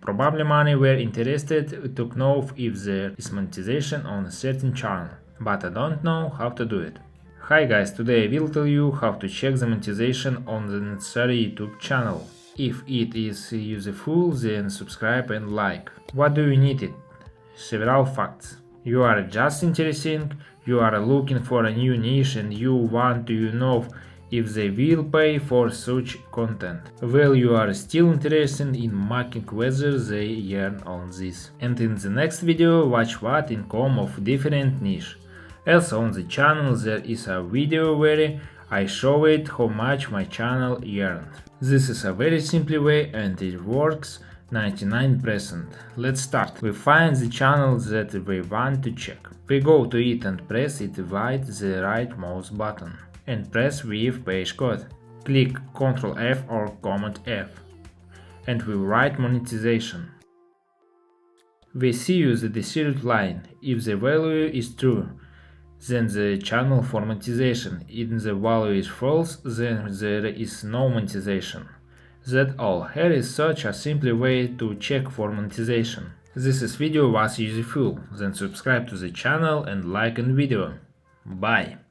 Probably many were interested to know if there is monetization on a certain channel, but I don't know how to do it. Hi guys, today I will tell you how to check the monetization on the necessary YouTube channel. If it is useful, then subscribe and like. What do you need it? Several facts. You are just interested, you are looking for a new niche and you want to know if they will pay for such content. Well, you are still interested in making whether they earn on this. And in the next video watch what income of different niche. Also on the channel there is a video where I show it how much my channel earned. This is a very simple way and it works 99%. Let's start. We find the channel that we want to check. We go to it and press it with the right mouse button and press with page code. Click Ctrl F or Command F and we write monetization. We see the desired line. If the value is true, then the channel for monetization. If the value is false, then there is no monetization. That's all. Here is such a simple way to check for monetization. This video was useful, then subscribe to the channel and like the video. Bye!